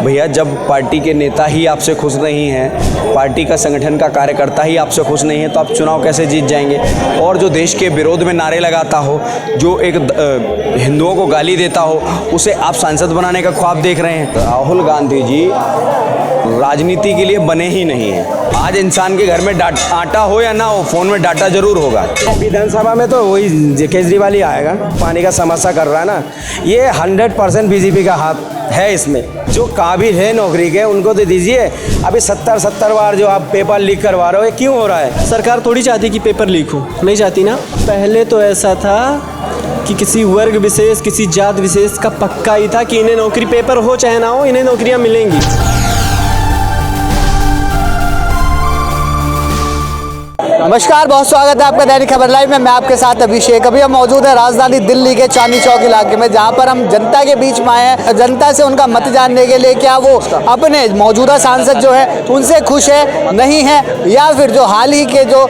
भैया जब पार्टी के नेता ही आपसे खुश नहीं हैं, पार्टी का संगठन का कार्यकर्ता ही आपसे खुश नहीं है, तो आप चुनाव कैसे जीत जाएंगे। और जो देश के विरोध में नारे लगाता हो, जो एक हिंदुओं को गाली देता हो, उसे आप सांसद बनाने का ख्वाब देख रहे हैं। राहुल गांधी जी राजनीति के लिए बने ही नहीं हैं। आज इंसान के घर में आटा हो या ना हो, फ़ोन में डाटा जरूर होगा। विधानसभा में तो वही केजरीवाल ही आएगा। पानी का समस्या कर रहा है ना, ये 100% बीजेपी का हाथ है इसमें। जो काबिल है नौकरी के उनको तो दीजिए। अभी 70 बार जो आप पेपर लीक करवा रहे हो, ये क्यों हो रहा है? सरकार थोड़ी चाहती कि पेपर लीक हो, नहीं चाहती ना। पहले तो ऐसा था कि किसी वर्ग विशेष, किसी जात विशेष का पक्का ही था कि इन्हें नौकरी, पेपर हो चाहे ना हो, इन्हें नौकरियां मिलेंगी। नमस्कार, बहुत स्वागत है आपका दैनिक खबर लाइव में। मैं आपके साथ अभिषेक। अभी हम मौजूद है राजधानी दिल्ली के चांदनी चौक इलाके में, जहां पर हम जनता के बीच में आए हैं, जनता से उनका मत जानने के लिए। क्या वो अपने मौजूदा सांसद जो है उनसे खुश है, नहीं है, या फिर जो हाल ही के जो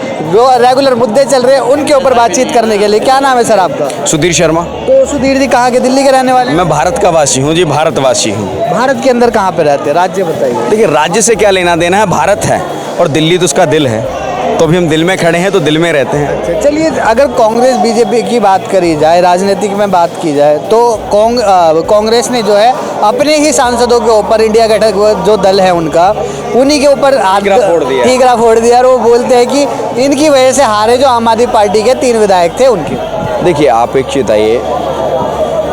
रेगुलर मुद्दे चल रहे हैं उनके ऊपर बातचीत करने के लिए। क्या नाम है सर आपका? सुधीर शर्मा। तो सुधीर जी कहाँ के, दिल्ली के रहने वाले? मैं भारत का वासी हूँ जी, भारतवासी हूँ। भारत के अंदर कहाँ पे रहते हैं, राज्य बताइए। देखिए, राज्य से क्या लेना देना है, भारत है और दिल्ली तो उसका दिल है। तो अभी हम दिल में खड़े हैं, तो दिल में रहते हैं। चलिए, अगर कांग्रेस बीजेपी की बात करी जाए, राजनीतिक में बात की जाए, तो कांग्रेस ने जो है अपने ही सांसदों के ऊपर, इंडिया गठबंधन जो दल है उनका, उन्हीं के ऊपर ठीकरा फोड़ दिया। और वो बोलते हैं कि इनकी वजह से हारे जो आम आदमी पार्टी के 3 विधायक थे उनके। देखिए, आप एक चीज बताइए।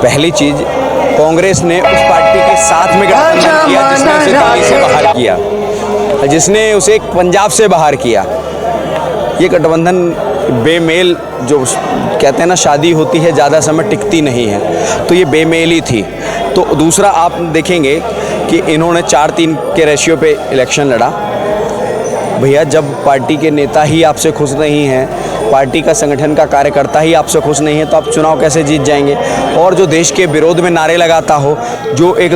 पहली चीज, कांग्रेस ने उस पार्टी के साथ में गठबंधन किया जिसने उसे दिल्ली से बाहर किया, जिसने उसे पंजाब से बाहर किया। ये गठबंधन बेमेल, जो कहते हैं ना, शादी होती है ज़्यादा समय टिकती नहीं है, तो ये बेमेल ही थी। तो दूसरा, आप देखेंगे कि इन्होंने 4-3 के रेशियो पे इलेक्शन लड़ा। भैया जब पार्टी के नेता ही आपसे खुश नहीं हैं, पार्टी का संगठन का कार्यकर्ता ही आपसे खुश नहीं है, तो आप चुनाव कैसे जीत जाएंगे। और जो देश के विरोध में नारे लगाता हो, जो एक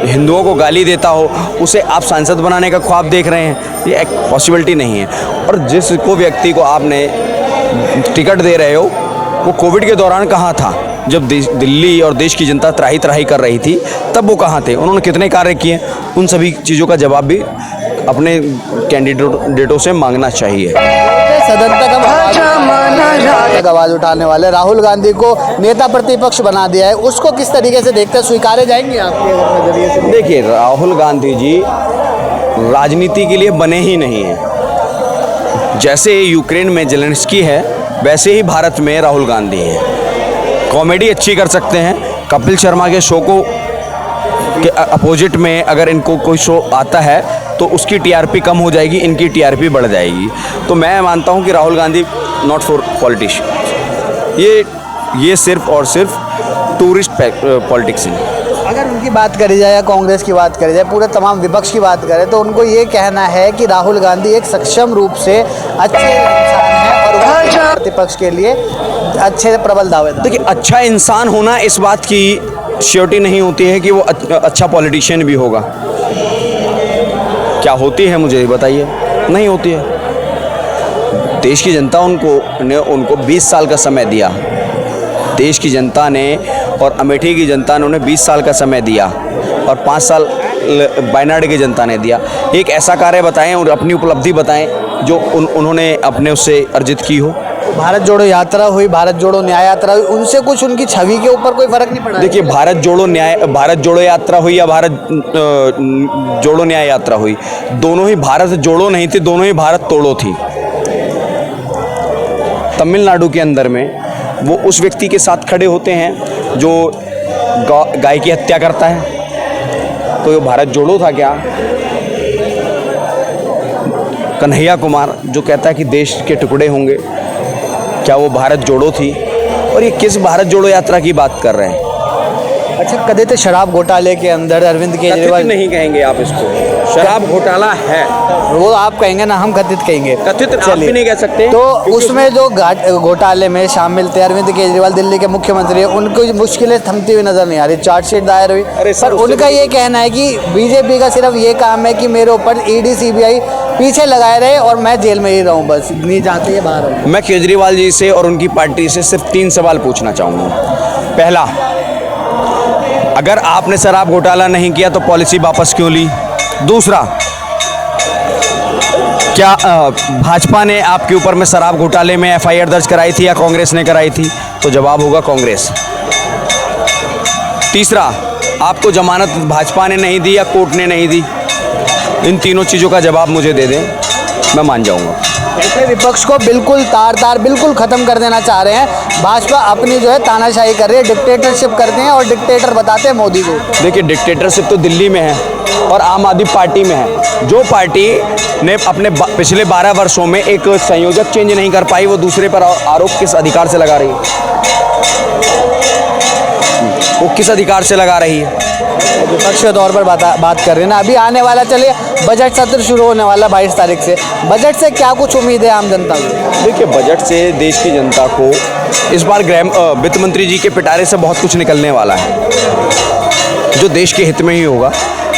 हिंदुओं को गाली देता हो, उसे आप सांसद बनाने का ख्वाब देख रहे हैं, ये एक पॉसिबिलिटी नहीं है। और जिसको व्यक्ति को आपने टिकट दे रहे हो, वो कोविड के दौरान कहाँ था? जब दिल्ली और देश की जनता त्राही त्राही कर रही थी, तब वो कहाँ थे? उन्होंने कितने कार्य किए? उन सभी चीज़ों का जवाब भी अपने कैंडिडेटों से मांगना चाहिए। सदन तक आवाज उठाने वाले राहुल गांधी को नेता प्रतिपक्ष बना दिया है, उसको किस तरीके से देखते हैं, स्वीकारे जाएंगे आपके नजरिए से? देखिए, राहुल गांधी जी राजनीति के लिए बने ही नहीं हैं। जैसे यूक्रेन में जेलेंस्की है, वैसे ही भारत में राहुल गांधी हैं। कॉमेडी अच्छी कर सकते हैं। कपिल शर्मा के शो को के अपोजिट में अगर इनको कोई शो आता है तो उसकी टीआरपी कम हो जाएगी, इनकी टीआरपी बढ़ जाएगी। तो मैं मानता हूं कि Rahul Gandhi not for politician, ये सिर्फ और सिर्फ टूरिस्ट पॉलिटिक्स है। अगर उनकी बात करी जाए या कांग्रेस की बात करी जाए, पूरे तमाम विपक्ष की बात करें, तो उनको ये कहना है कि राहुल गांधी एक सक्षम रूप से अच्छे इंसान है और वो प्रतिपक्ष के लिए अच्छे प्रबल दावेदार। देखिए, अच्छा इंसान होना इस बात की श्योरिटी नहीं होती है कि वो अच्छा पॉलिटिशियन भी होगा। क्या होती है मुझे बताइए? नहीं होती है। देश की जनता उनको 20 साल का समय दिया। देश की जनता ने और अमेठी की जनता ने उन्हें 20 साल का समय दिया और 5 साल वायनाड की जनता ने दिया। एक ऐसा कार्य बताएं और अपनी उपलब्धि बताएं जो उन्होंने अपने उससे अर्जित की हो। भारत जोड़ो यात्रा हुई, भारत जोड़ो न्याय यात्रा हुई, उनसे कुछ उनकी छवि के ऊपर कोई फर्क नहीं पड़ा? देखिए, भारत जोड़ो यात्रा हुई या भारत जोड़ो न्याय यात्रा हुई, दोनों ही भारत जोड़ो नहीं थी, दोनों ही भारत तोड़ो थी। तमिलनाडु के अंदर में वो उस व्यक्ति के साथ खड़े होते हैं जो गाय की हत्या करता है, तो ये भारत जोड़ो था क्या? कन्हैया कुमार जो कहता है कि देश के टुकड़े होंगे, क्या वो भारत जोड़ो थी? और ये किस भारत जोड़ो यात्रा की बात कर रहे हैं? अच्छा, कथित शराब घोटाले के अंदर अरविंद केजरीवाल, नहीं कहेंगे आप इसको, शराब घोटाला है वो आप कहेंगे ना, हम कथित कहेंगे। कथित आप भी नहीं कह सकते। तो उसमें जो घोटाले में शामिल थे अरविंद केजरीवाल, दिल्ली के मुख्यमंत्री है, उनको मुश्किलें थमती हुई नजर नहीं आ रही। चार्जशीट दायर हुई, पर उनका ये कहना है कि बीजेपी का सिर्फ ये काम है कि मेरे ऊपर ईडी सीबीआई पीछे लगाए रहे और मैं जेल में ही रहूं, बस नहीं जाते बाहर हूं। मैं केजरीवाल जी से और उनकी पार्टी से सिर्फ 3 सवाल पूछना चाहूँगा। पहला, अगर आपने शराब घोटाला नहीं किया तो पॉलिसी वापस क्यों ली? दूसरा, क्या भाजपा ने आपके ऊपर में शराब घोटाले में एफआईआर दर्ज कराई थी या कांग्रेस ने कराई थी? तो जवाब होगा कांग्रेस। तीसरा, आपको जमानत भाजपा ने नहीं दी या कोर्ट ने नहीं दी? इन तीनों चीज़ों का जवाब मुझे दे दें, मैं मान जाऊंगा। ऐसे विपक्ष को बिल्कुल तार बिल्कुल ख़त्म कर देना चाह रहे हैं। भाजपा अपनी जो है तानाशाही कर रही है, डिक्टेटरशिप करते हैं और डिक्टेटर बताते हैं मोदी को। देखिए, डिक्टेटरशिप तो दिल्ली में है और आम आदमी पार्टी में है। जो पार्टी ने अपने पिछले 12 वर्षों में एक संयोजक चेंज नहीं कर पाई, वो दूसरे पर आरोप किस अधिकार से लगा रही है? वो किस अधिकार से लगा रही है? विपक्ष के तौर पर बात कर रहे हैं ना। अभी आने वाला, चलिए बजट सत्र शुरू होने वाला 22 तारीख से, बजट से क्या कुछ उम्मीद है आम जनता को? देखिए, बजट से देश की जनता को इस बार वित्त मंत्री जी के पिटारे से बहुत कुछ निकलने वाला है, जो देश के हित में ही होगा।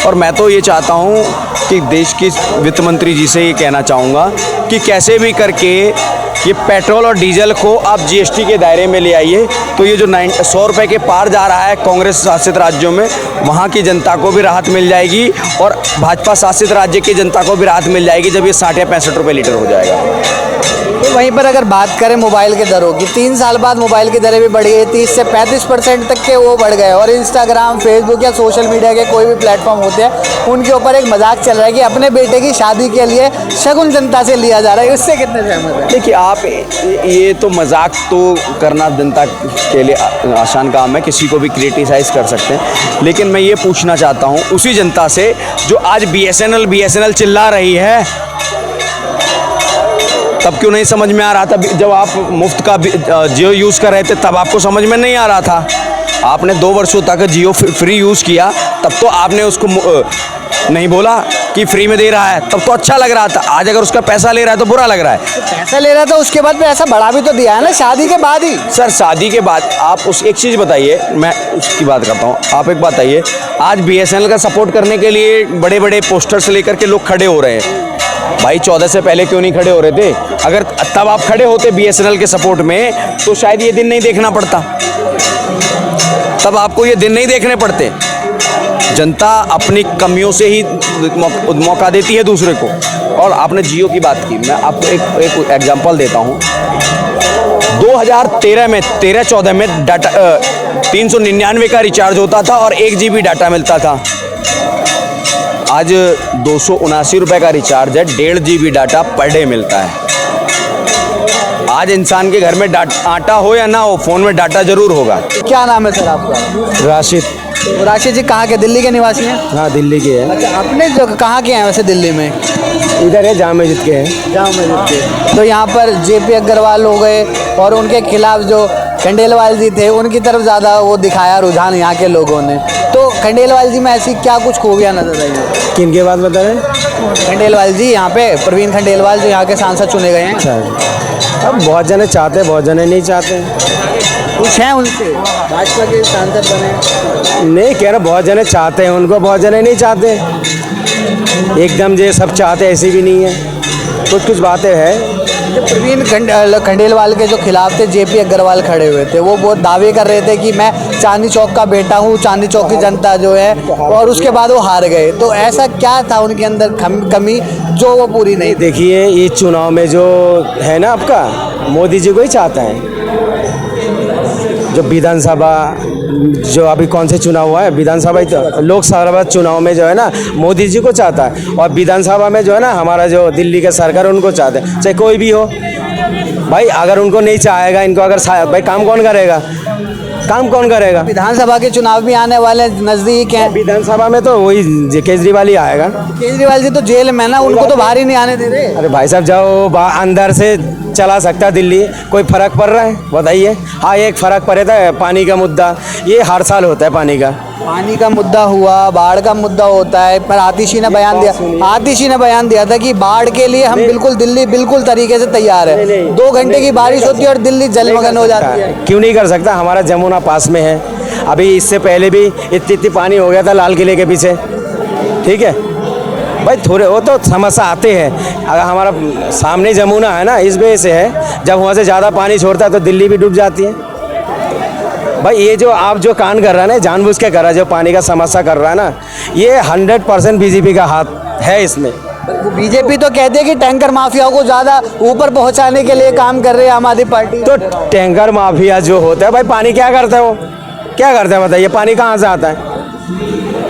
और मैं तो ये चाहता हूँ कि देश की वित्त मंत्री जी से ये कहना चाहूँगा कि कैसे भी करके ये पेट्रोल और डीजल को आप जीएसटी के दायरे में ले आइए, तो ये जो 100 रुपये के पार जा रहा है कांग्रेस शासित राज्यों में, वहाँ की जनता को भी राहत मिल जाएगी और भाजपा शासित राज्य की जनता को भी राहत मिल जाएगी जब ये 60 या 65 रुपये लीटर हो जाएगा। तो वहीं पर अगर बात करें मोबाइल के दरों की, 3 साल बाद मोबाइल की दरें भी बढ़ गई, 30 से 35% तक के वो बढ़ गए। और इंस्टाग्राम, फेसबुक या सोशल मीडिया के कोई भी प्लेटफॉर्म होते हैं, उनके ऊपर एक मजाक चल रहा है कि अपने बेटे की शादी के लिए शगुन जनता से लिया जा रहा है। इससे कितने सहमत है? देखिए, आप ये तो मजाक तो करना जनता के लिए आसान काम है, किसी को भी क्रिटिसाइज़ कर सकते हैं। लेकिन मैं ये पूछना चाहता हूँ उसी जनता से जो आज BSNL चिल्ला रही है, तब क्यों नहीं समझ में आ रहा था? जब आप मुफ्त का जियो यूज़ कर रहे थे तब आपको समझ में नहीं आ रहा था। आपने 2 वर्षों तक जियो फ्री यूज़ किया, तब तो आपने उसको नहीं बोला कि फ्री में दे रहा है, तब तो अच्छा लग रहा था। आज अगर उसका पैसा ले रहा है तो बुरा लग रहा है। पैसा ले रहा था, उसके बाद पैसा बढ़ा भी तो दिया है ना, शादी के बाद ही। सर, शादी के बाद आप उस एक चीज़ बताइए, मैं उसकी बात करता हूँ। आप एक बात बताइए, आज BSNL का सपोर्ट करने के लिए बड़े बड़े पोस्टर्स लेकर के लोग खड़े हो रहे हैं। भाई 14 से पहले क्यों नहीं खड़े हो रहे थे? अगर तब आप खड़े होते BSNL के सपोर्ट में तो शायद ये दिन नहीं देखना पड़ता, तब आपको ये दिन नहीं देखने पड़ते। जनता अपनी कमियों से ही मौका देती है दूसरे को। और आपने जियो की बात की, मैं आपको एक एग्जांपल देता हूँ। 2013 में 13-14 में डाटा 399 का रिचार्ज होता था और 1 GB डाटा मिलता था। आज 279 रुपये का रिचार्ज है, 1.5 GB डाटा पर डे मिलता है। आज इंसान के घर में आटा हो या ना हो, फ़ोन में डाटा ज़रूर होगा। क्या नाम है सर आपका? राशिद। तो राशिद जी कहाँ के, दिल्ली के निवासी हैं? हाँ, दिल्ली के हैं। अच्छा, अपने जो कहाँ के हैं वैसे दिल्ली में? इधर है, जामा मस्जिद के हैं। जामा मस्जिद के। तो यहाँ पर JP अग्रवाल हो गए और उनके खिलाफ जो खंडेलवाल जी थे, उनकी तरफ ज़्यादा वो दिखाया रुझान यहाँ के लोगों ने। तो खंडेलवाल जी में ऐसी क्या कुछ खूबियाँ नजर आई? किन के बात बता रहे हैं? खंडेलवाल जी, यहाँ पे प्रवीण खंडेलवाल जो यहाँ के सांसद चुने गए हैं। अच्छा, अब बहुत जने चाहते हैं, बहुत जने नहीं चाहते हैं। कुछ हैं उनसे भाजपा के सांसद बने? नहीं कह रहे, बहुत जने चाहते हैं उनको, बहुत जने नहीं चाहते। एकदम जो सब चाहते ऐसी भी नहीं है, कुछ बातें हैं। जब प्रवीण खंडेलवाल के जो खिलाफ थे JP अग्रवाल खड़े हुए थे, वो बहुत दावे कर रहे थे कि मैं चांदनी चौक का बेटा हूँ, चांदनी चौक की जनता जो है, और उसके बाद वो हार गए। तो ऐसा क्या था उनके अंदर कमी जो वो पूरी नहीं? देखिए, ये चुनाव में जो है ना आपका, मोदी जी को ही चाहता है। जो विधानसभा, जो अभी कौन से चुनाव हुआ है, विधानसभा ही तो, लोकसभा चुनाव में जो है ना मोदी जी को चाहता है, और विधानसभा में जो है ना हमारा जो दिल्ली का सरकार उनको चाहते हैं, चाहे कोई भी हो। भाई अगर उनको नहीं चाहेगा, इनको अगर भाई काम कौन करेगा? काम कौन करेगा? विधानसभा के चुनाव भी आने वाले नज़दीक हैं। विधानसभा में तो वही केजरीवाल ही आएगा। केजरीवाल जी तो जेल में ना, उनको तो बाहर ही नहीं आने दे रहे। अरे भाई साहब, जाओ अंदर से चला सकता दिल्ली, कोई फ़र्क पड़ रहा है बताइए? हाँ, एक फ़र्क पड़े था, पानी का मुद्दा, ये हर साल होता है पानी का मुद्दा हुआ, बाढ़ का मुद्दा होता है। पर आतिशी ने बयान दिया था कि बाढ़ के लिए हम दिल्ली बिल्कुल तरीके से तैयार है। 2 घंटे की बारिश होती है और दिल्ली जलमग्न हो जाती है। क्यों नहीं कर सकता? हमारा जमुना पास में है। अभी इससे पहले भी इतनी पानी हो गया था लाल किले के पीछे। ठीक है भाई, थोड़े वो तो समस्या आते हैं। अगर हमारा सामने जमुना है ना, इस वजह से है। जब वहाँ से ज़्यादा पानी छोड़ता है तो दिल्ली भी डूब जाती है। भाई ये जो आप जो कांड कर रहा है ना, जानबूझ के कर रहा है, जो पानी का समस्या कर रहा है ना, ये 100% बीजेपी का हाथ है इसमें। बीजेपी तो कहती है कि टैंकर माफिया को ज़्यादा ऊपर पहुंचाने के लिए काम कर रही है आम आदमी पार्टी। तो टैंकर माफिया जो होता है भाई, पानी क्या करता है वो, क्या करता है बताइए, पानी कहाँ से आता है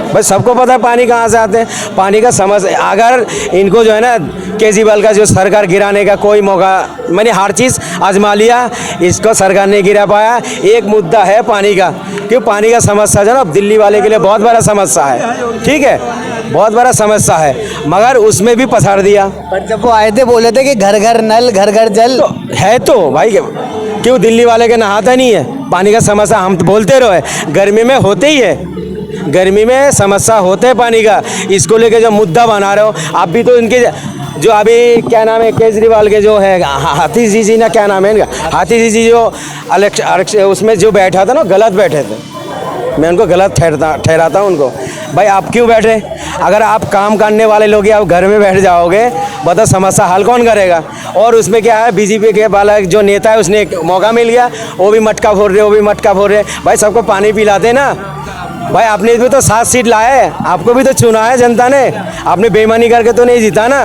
भाई? सबको पता है पानी कहाँ से आते हैं। पानी का समस्या, अगर इनको जो है ना केजरीवाल का जो सरकार गिराने का कोई मौका, मैंने हर चीज़ आजमा लिया, इसको सरकार नहीं गिरा पाया। एक मुद्दा है पानी का, क्यों पानी का समस्या जो है ना दिल्ली वाले के लिए बहुत बड़ा समस्या है, ठीक है, बहुत बड़ा समस्या है, मगर उसमें भी पछाड़ दिया। पर जब वो आए थे बोले थे कि घर घर नल घर घर जल, तो है तो भाई, क्यों दिल्ली वाले के नहाता नहीं है? पानी का समस्या हम तो बोलते रहे, गर्मी में होते ही है, गर्मी में समस्या होते है पानी का। इसको लेके जो मुद्दा बना रहे हो आप भी, तो इनके जो अभी क्या नाम है केजरीवाल के जो है हाथी जी ना, क्या नाम है इनका, हाथी जी जो उसमें जो बैठा था ना, गलत बैठे थे। मैं उनको गलत ठहराता हूँ उनको। भाई आप क्यों बैठे? अगर आप काम करने वाले लोग आप घर में बैठ जाओगे, बताओ समस्या हल कौन करेगा? और उसमें क्या है, बीजेपी के वाला जो नेता है उसने एक मौका मिल गया, वो भी मटका फोड़ रहे, वो भी मटका फोड़ रहे। भाई सबको पानी पिलाते ना भाई, आपने भी तो 7 सीट लाए, आपको भी तो चुना है जनता ने, आपने बेईमानी करके तो नहीं जीता ना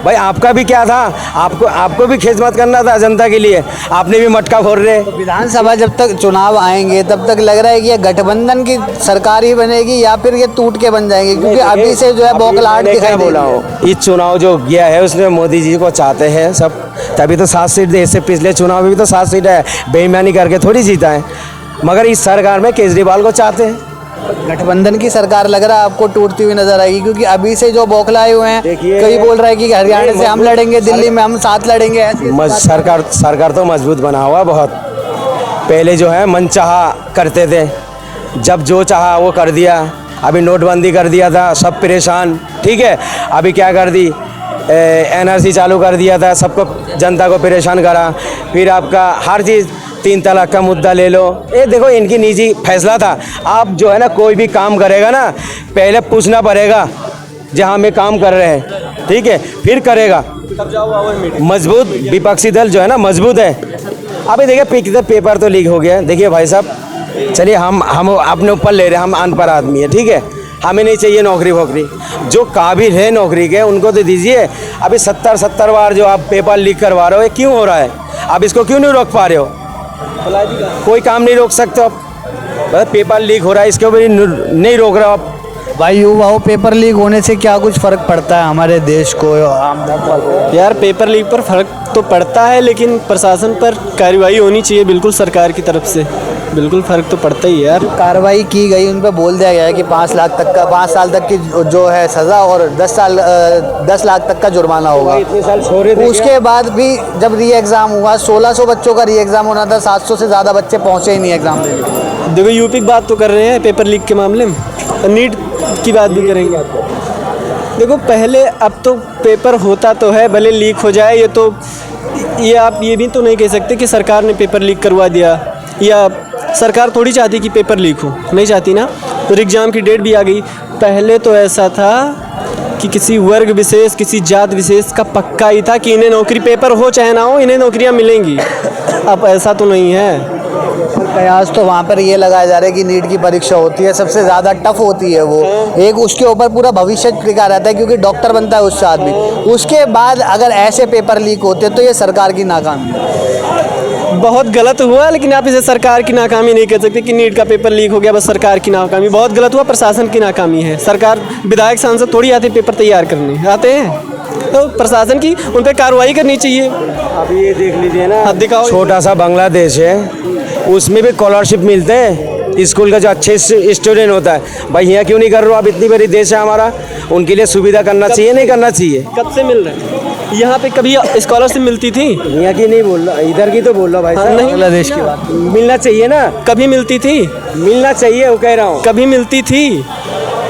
भाई। आपका भी क्या था, आपको भी खिदमत करना था जनता के लिए, आपने भी मटका फोड़ रहे। विधानसभा जब तक चुनाव आएंगे तब तक लग रहा है कि ये गठबंधन की सरकार ही बनेगी या फिर ये टूट के बन जाएंगे, क्योंकि अभी से जो है बौखलाहट दिखाई दे रही है। इस चुनाव जो गया है उसमें मोदी जी को चाहते हैं सब, तभी तो 7 सीट दे। इससे पिछले चुनाव में भी तो 7 सीट है, बेईमानी करके थोड़ी जीता है, मगर इस सरकार में केजरीवाल को चाहते हैं। गठबंधन की सरकार लग रहा है आपको टूटती हुई नजर आएगी, क्योंकि अभी से जो बौखलाए हुए हैं, कई बोल रहा है कि हरियाणा से हम लड़ेंगे, दिल्ली में हम साथ लड़ेंगे। सरकार तो मजबूत बना हुआ बहुत। पहले जो है मनचाहा करते थे, जब जो चाहा वो कर दिया। अभी नोटबंदी कर दिया था, सब परेशान, ठीक है। अभी क्या कर दी, एनआरसी चालू कर दिया था, सबको जनता को परेशान करा। फिर आपका हर चीज़, 3 तलाक का मुद्दा ले लो, ये देखो इनकी निजी फैसला था। आप जो है ना कोई भी काम करेगा ना, पहले पूछना पड़ेगा जहाँ में काम कर रहे हैं, ठीक है, फिर करेगा। मजबूत विपक्षी दल जो है ना मजबूत है। अभी देखिए पेपर तो लीक हो गया, देखिए भाई साहब, चलिए हम अपने ऊपर ले रहे हैं, हम अनपढ़ आदमी है, ठीक है, हमें नहीं चाहिए नौकरी वोकरी। जो काबिल है नौकरी के उनको तो दीजिए। अभी 70 बार जो आप पेपर लीक करवा रहे हो, ये क्यों हो रहा है? आप इसको क्यों नहीं रोक पा रहे हो? कोई काम नहीं रोक सकते आप, पेपर लीक हो रहा है, इसके ऊपर नहीं रोक रहे हो आप। भाई युवाओं, पेपर लीक होने से क्या कुछ फर्क पड़ता है हमारे देश को, आम जनता को? यार पेपर लीक पर फर्क तो पड़ता है, लेकिन प्रशासन पर कार्रवाई होनी चाहिए बिल्कुल सरकार की तरफ से, बिल्कुल फर्क तो पड़ता ही है यार। कार्रवाई की गई, उन पर बोल दिया गया है कि 5 साल तक की जो है सज़ा और 10 लाख तक का जुर्माना होगा। इतने साल छोड़े थे, उसके बाद भी जब री एग्ज़ाम हुआ, 1600 बच्चों का री एग्ज़ाम होना था, 700 से ज़्यादा बच्चे पहुँचे ही नहीं एग्ज़ाम देने। देखो यूपी की बात तो कर रहे हैं पेपर लीक के मामले में, नीट की बात भी करेंगे। देखो पहले, अब तो पेपर होता तो है, भले लीक हो जाए, ये तो ये आप ये भी तो नहीं कह सकते कि सरकार ने पेपर लीक करवा दिया, या सरकार थोड़ी चाहती कि पेपर लीक हो, नहीं चाहती ना। तो एग्ज़ाम की डेट भी आ गई। पहले तो ऐसा था कि किसी वर्ग विशेष, किसी जात विशेष का पक्का ही था कि इन्हें नौकरी, पेपर हो चाहे ना हो, इन्हें नौकरियां मिलेंगी। अब ऐसा तो नहीं है। कयास तो वहाँ पर ये लगाया जा रहा है कि नीट की परीक्षा होती है, सबसे ज़्यादा टफ होती है वो, एक उसके ऊपर पूरा भविष्य टिका रहता है, क्योंकि डॉक्टर बनता है उससे आदमी। उसके बाद अगर ऐसे पेपर लीक होते तो ये सरकार की नाकामी है। बहुत गलत हुआ, लेकिन आप इसे सरकार की नाकामी नहीं कह सकते कि नीट का पेपर लीक हो गया बस सरकार की नाकामी। बहुत गलत हुआ, प्रशासन की नाकामी है। सरकार, विधायक सांसद थोड़ी आते पेपर तैयार करने, आते हैं तो प्रशासन की उन पर कार्रवाई करनी चाहिए। अभी ये देख लीजिए ना, दिखाओ, छोटा सा बांग्लादेश है, उसमें भी स्कॉलरशिप मिलते हैं स्कूल का, जो अच्छे स्टूडेंट होता है। भाई यहाँ क्यों नहीं कर रहे हो आप? इतनी बड़ी देश है हमारा, उनके लिए सुविधा करना चाहिए, नहीं करना चाहिए? कब से मिल रहे हैं? यहाँ पे कभी स्कॉलरशिप मिलती थी? यहाँ की नहीं बोल रहा, इधर की तो बोल रहा भाई साहब। नहीं, बांग्लादेश की बात मिलना चाहिए ना, कभी मिलती थी? मिलना चाहिए, वो कह रहा हूँ। कभी मिलती थी?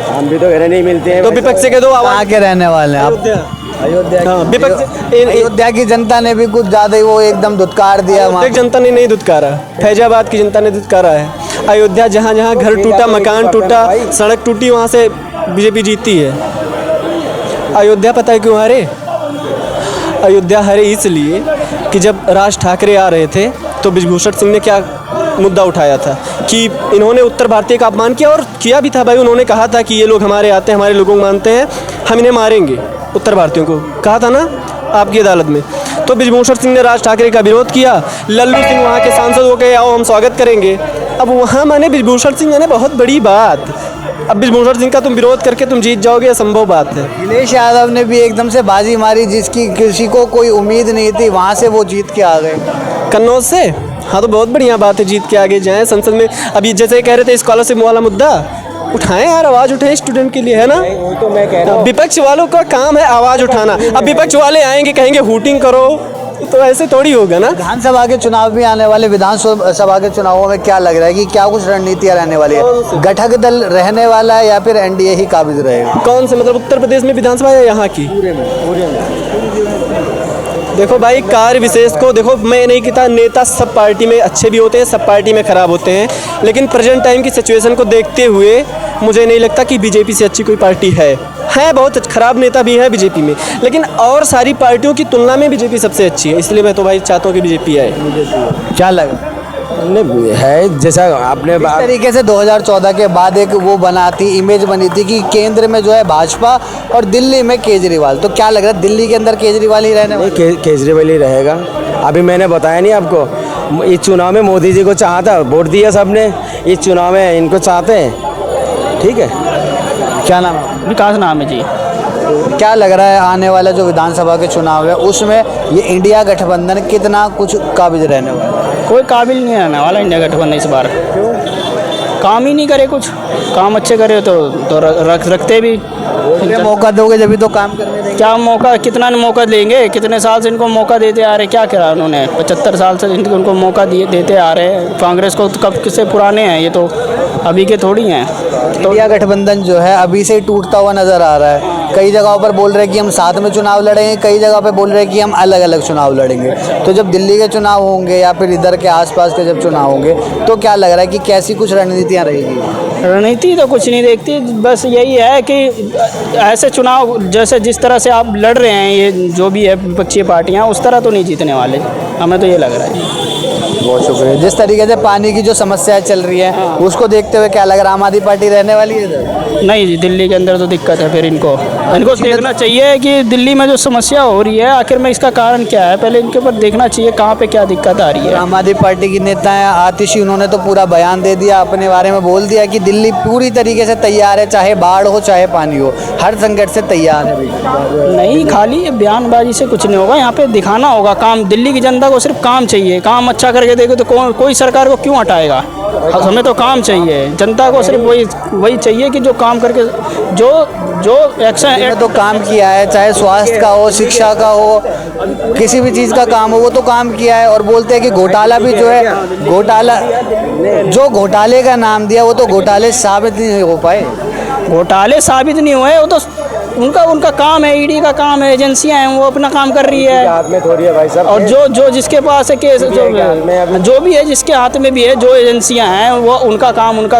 हम भी तो घर नहीं मिलते हैं। तो विपक्ष से कह दो कहाँ के रहने वाले हैं आप? अयोध्या की जनता ने भी कुछ ज़्यादा ही वो एकदम धुतकार दिया। वहाँ जनता ने नहीं धुतकारा, फैजाबाद की जनता ने धुतकारा है। अयोध्या जहाँ जहाँ घर टूटा, मकान टूटा, सड़क टूटी, वहाँ से बीजेपी जीती है। अयोध्या पता है क्यों हारे? अयोध्या हारे इसलिए कि जब राज ठाकरे आ रहे थे तो ब्रिजभूषण सिंह ने क्या मुद्दा उठाया था कि इन्होंने उत्तर भारतीय का अपमान किया, और किया भी था भाई। उन्होंने कहा था कि ये लोग हमारे आते हैं, हमारे लोगों को मानते हैं, हम इन्हें मारेंगे, उत्तर भारतीयों को, कहा था ना आपकी अदालत में। तो ब्रिजभूषण सिंह ने राज ठाकरे का विरोध किया, लल्लू सिंह वहाँ के सांसद हो गए, आओ हम स्वागत करेंगे। अब वहाँ माने ब्रिजभूषण सिंह ने बहुत बड़ी बात, अब ब्रिजभूषण सिंह का तुम विरोध करके तुम जीत जाओगे, असंभव बात है। अखिलेश यादव ने भी एकदम से बाजी मारी, जिसकी किसी को कोई उम्मीद नहीं थी, वहाँ से वो जीत के आ गए कन्नौज से। हाँ तो बहुत बढ़िया बात है, जीत के आगे जाएं संसद में। अभी जैसे कह रहे थे स्कॉलरशिप वाला मुद्दा उठाएं यार, आवाज़ उठाएं स्टूडेंट के लिए, है ना। वो तो मैं कह रहा हूँ, विपक्ष वालों का काम है आवाज़ उठाना। अब विपक्ष वाले आएंगे कहेंगे हूटिंग करो, तो ऐसे थोड़ी होगा ना। विधानसभा के चुनाव भी आने वाले, विधानसभा के चुनावों में क्या लग रहा है कि क्या कुछ रणनीतियाँ रहने वाली है? गठक दल रहने वाला है या फिर एनडीए ही काबिज रहेगा? कौन से, मतलब उत्तर प्रदेश में विधानसभा या यहाँ की? पूरे में। देखो भाई, कार्य विशेष को देखो, मैं नहीं कहता नेता सब पार्टी में अच्छे भी होते हैं, सब पार्टी में ख़राब होते हैं, लेकिन प्रेजेंट टाइम की सिचुएशन को देखते हुए मुझे नहीं लगता कि बीजेपी से अच्छी कोई पार्टी है। बहुत खराब नेता भी है बीजेपी में, लेकिन और सारी पार्टियों की तुलना में बीजेपी सबसे अच्छी है, इसलिए मैं तो भाई चाहता हूँ कि बीजेपी आए। क्या लगा? नहीं है जैसा आपने इस तरीके से 2014 के बाद एक वो बना थी, इमेज बनी थी कि केंद्र में जो है भाजपा और दिल्ली में केजरीवाल, तो क्या लग रहा है दिल्ली के अंदर केजरीवाल ही रहने वाला? केजरीवाल ही रहेगा। अभी मैंने बताया नहीं आपको, इस चुनाव में मोदी जी को चाहता, वोट दिया सबने, इस चुनाव में इनको चाहते हैं, ठीक है। क्या नाम है? विकास नाम है जी। क्या लग रहा है आने वाला जो विधानसभा के चुनाव है उसमें ये इंडिया गठबंधन कितना कुछ काबिज रहने वाला है? कोई काबिल नहीं रहने वाला इंडिया गठबंधन इस बार। काम ही नहीं करे, कुछ काम अच्छे करे तो रखते भी। मौका दोगे जब भी तो काम करने देंगे। क्या मौका, कितना मौका देंगे? कितने साल से इनको मौका देते आ रहे, क्या करा उन्होंने? 75 साल से उनको मौका देते आ रहे हैं। कांग्रेस को तो कब से पुराने हैं, ये तो अभी के थोड़ी हैं। तो इंडिया गठबंधन जो है अभी से ही टूटता हुआ नज़र आ रहा है। कई जगहों पर बोल रहे हैं कि हम साथ में चुनाव लड़ेंगे, कई जगह पर बोल रहे हैं कि हम अलग अलग चुनाव लड़ेंगे। तो जब दिल्ली के चुनाव होंगे या फिर इधर के आसपास के जब चुनाव होंगे तो क्या लग रहा है कि कैसी कुछ रणनीतियाँ रहेगी? रणनीति तो कुछ नहीं देखती, बस यही है कि ऐसे चुनाव जैसे जिस तरह से आप लड़ रहे हैं, ये जो भी है विपक्षी पार्टियाँ, उस तरह तो नहीं जीतने वाले, हमें तो ये लग रहा है। बहुत शुक्रिया। जिस तरीके से पानी की जो समस्या चल रही है उसको देखते हुए क्या लग रहा है, आम आदमी पार्टी रहने वाली है इधर? नहीं जी, दिल्ली के अंदर तो दिक्कत है, फिर इनको देखना चाहिए कि दिल्ली में जो समस्या हो रही है आखिर में इसका कारण क्या है, पहले इनके ऊपर देखना चाहिए कहाँ पे क्या दिक्कत आ रही है। आम आदमी पार्टी की नेता हैं आतिशी, उन्होंने तो पूरा बयान दे दिया, अपने बारे में बोल दिया कि दिल्ली पूरी तरीके से तैयार है, चाहे बाढ़ हो चाहे पानी हो, हर संकट से तैयार है। नहीं, खाली बयानबाजी से कुछ नहीं होगा, यहाँ पे दिखाना होगा काम। दिल्ली की जनता को सिर्फ काम चाहिए, काम अच्छा करके देखो तो कोई सरकार को क्यों हटाएगा? हमें तो काम चाहिए, जनता को सिर्फ वही चाहिए कि जो काम करके जो एक्शन तो काम किया है, चाहे स्वास्थ्य का हो, शिक्षा का हो, किसी भी चीज़ का काम हो, वो तो काम किया है। और बोलते हैं कि घोटाला भी जो है, जो घोटाले का नाम दिया वो तो घोटाले साबित नहीं हो पाए। घोटाले साबित नहीं हुए, वो तो उनका काम है, ईडी का काम है, एजेंसियां हैं, वो अपना काम कर रही है। हाथ में थोड़ी है भाई साहब। और जो जिसके पास है केस, जो भी है जिसके हाथ में भी है, जो एजेंसियां हैं वो उनका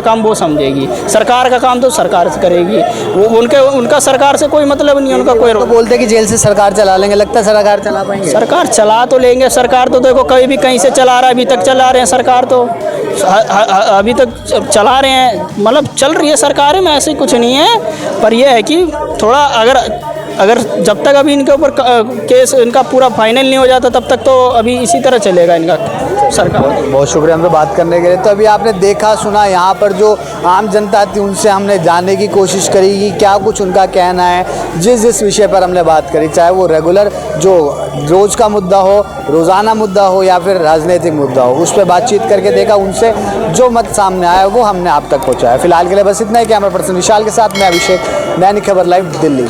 काम वो समझेगी। सरकार का काम तो सरकार से करेगी, वो उनका सरकार से कोई मतलब नहीं, उनका कोई। तो बोलते हैं कि जेल से सरकार चला लेंगे, लगता है सरकार चला पाएंगे? सरकार चला तो लेंगे, सरकार तो देखो कहीं भी कहीं से चला रहा है, अभी तक चला रहे हैं सरकार, तो अभी तक चला रहे हैं, मतलब चल रही है सरकार में, ऐसे कुछ नहीं है। पर यह है कि थोड़ा अगर जब तक अभी इनके ऊपर केस इनका पूरा फाइनल नहीं हो जाता तब तक तो अभी इसी तरह चलेगा इनका सरकार। बहुत शुक्रिया हमसे बात करने के लिए। तो अभी आपने देखा सुना, यहाँ पर जो आम जनता थी उनसे हमने जानने की कोशिश करी कि क्या कुछ उनका कहना है जिस विषय पर हमने बात करी, चाहे वो रेगुलर जो रोज़ का मुद्दा हो, रोज़ाना मुद्दा हो या फिर राजनीतिक मुद्दा हो, उस पर बातचीत करके देखा, उनसे जो मत सामने आया वो हमने आप तक पहुँचाया। फिलहाल के लिए बस इतना ही। कैमरा पर्सन विशाल के साथ मैं अभिषेक, दैनिक खबर लाइव, दिल्ली।